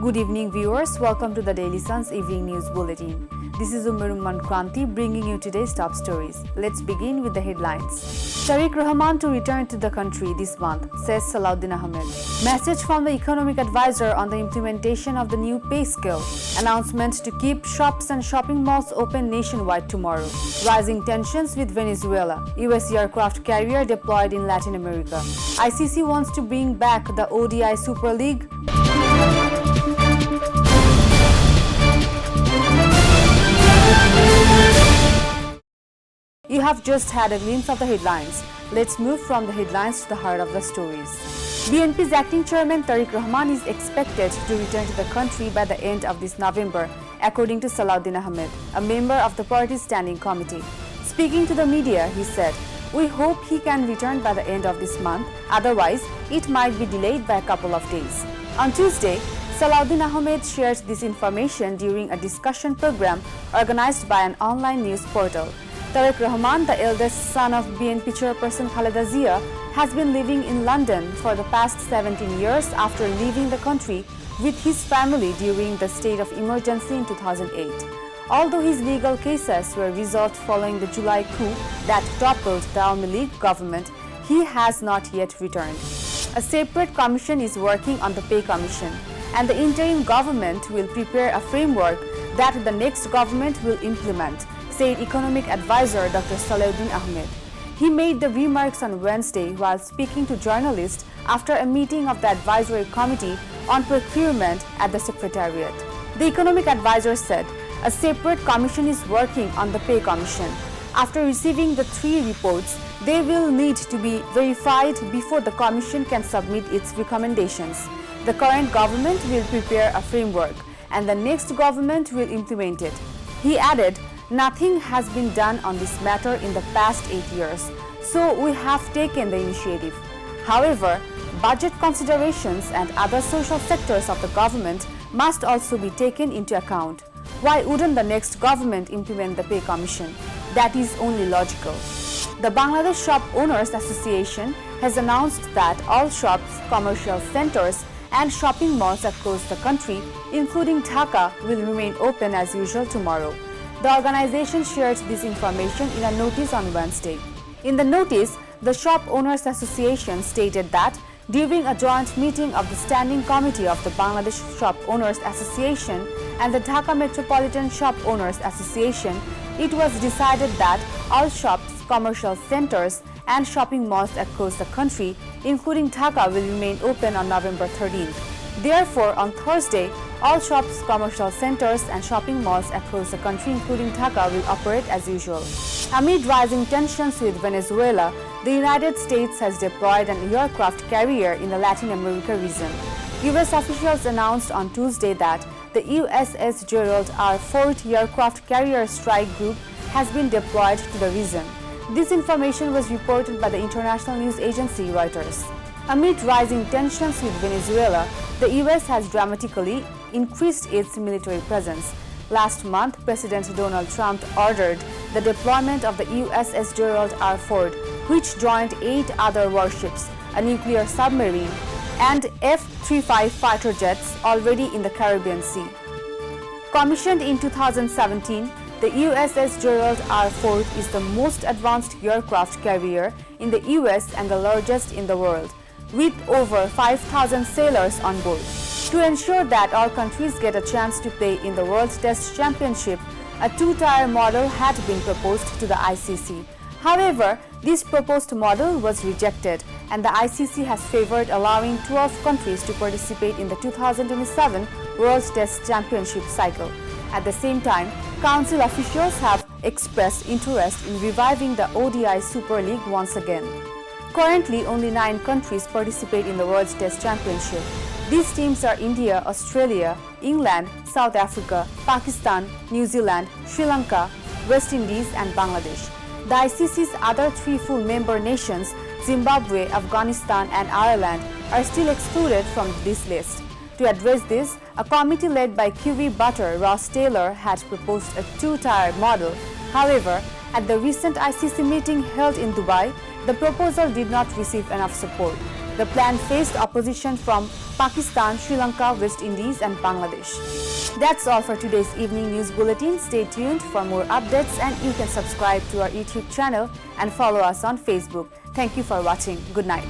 Good evening viewers, welcome to the Daily Sun's Evening News Bulletin. This is Umar Kranti bringing you today's top stories. Let's begin with the headlines. Tariq Rahman to return to the country this month, says Salahuddin Ahmed. Message from the economic advisor on the implementation of the new pay scale. Announcement to keep shops and shopping malls open nationwide tomorrow. Rising tensions with Venezuela. US aircraft carrier deployed in Latin America. ICC wants to bring back the ODI Super League. You have just had a glimpse of the headlines. Let's move from the headlines to the heart of the stories. BNP's acting chairman Tariq Rahman is expected to return to the country by the end of this November, according to Salahuddin Ahmed, a member of the party's standing committee. Speaking to the media, he said, "We hope he can return by the end of this month, otherwise it might be delayed by a couple of days." On Tuesday, Salahuddin Ahmed shared this information during a discussion program organized by an online news portal. Tariq Rahman, the eldest son of BNP chairperson Khaleda Zia, has been living in London for the past 17 years after leaving the country with his family during the state of emergency in 2008. Although his legal cases were resolved following the July coup that toppled the Awami League government, he has not yet returned. A separate commission is working on the pay commission, and the interim government will prepare a framework that the next government will implement, said economic advisor Dr. Salahuddin Ahmed. He made the remarks on Wednesday while speaking to journalists after a meeting of the advisory committee on procurement at the secretariat. The economic advisor said a separate commission is working on the pay commission. After receiving the 3 reports, they will need to be verified before the commission can submit its recommendations. The current government will prepare a framework and the next government will implement it. He added, "Nothing has been done on this matter in the past 8 years, so we have taken the initiative. However, budget considerations and other social sectors of the government must also be taken into account. Why wouldn't the next government implement the pay commission? That is only logical." The Bangladesh Shop Owners Association has announced that all shops, commercial centers, and shopping malls across the country, including Dhaka, will remain open as usual tomorrow. The organization shared this information in a notice on Wednesday. In the notice, the Shop Owners Association stated that during a joint meeting of the Standing Committee of the Bangladesh Shop Owners Association and the Dhaka Metropolitan Shop Owners Association, it was decided that all shops, commercial centers, and shopping malls across the country, including Dhaka, will remain open on November 13th. Therefore, on Thursday, all shops, commercial centers, and shopping malls across the country, including Dhaka, will operate as usual. Amid rising tensions with Venezuela, the United States has deployed an aircraft carrier in the Latin America region. US officials announced on Tuesday that the USS Gerald R. Ford aircraft carrier strike group has been deployed to the region. This information was reported by the international news agency Reuters. Amid rising tensions with Venezuela, the US has dramatically increased its military presence. Last month, President Donald Trump ordered the deployment of the USS Gerald R. Ford, which joined 8 other warships, a nuclear submarine, and F-35 fighter jets already in the Caribbean Sea. Commissioned in 2017, the USS Gerald R. Ford is the most advanced aircraft carrier in the US and the largest in the world, with over 5,000 sailors on board. To ensure that all countries get a chance to play in the World Test Championship, a 2-tier model had been proposed to the ICC. However, this proposed model was rejected, and the ICC has favored allowing 12 countries to participate in the 2027 World Test Championship cycle. At the same time, Council officials have expressed interest in reviving the ODI Super League once again. Currently, only 9 countries participate in the World Test Championship. These teams are India, Australia, England, South Africa, Pakistan, New Zealand, Sri Lanka, West Indies, and Bangladesh. The ICC's other 3 full member nations, Zimbabwe, Afghanistan, and Ireland, are still excluded from this list. To address this, a committee led by QV Butter Ross Taylor had proposed a 2-tier model. However, at the recent ICC meeting held in Dubai, the proposal did not receive enough support. The plan faced opposition from Pakistan, Sri Lanka, West Indies and Bangladesh. That's all for today's evening news bulletin. Stay tuned for more updates and you can subscribe to our YouTube channel and follow us on Facebook. Thank you for watching. Good night.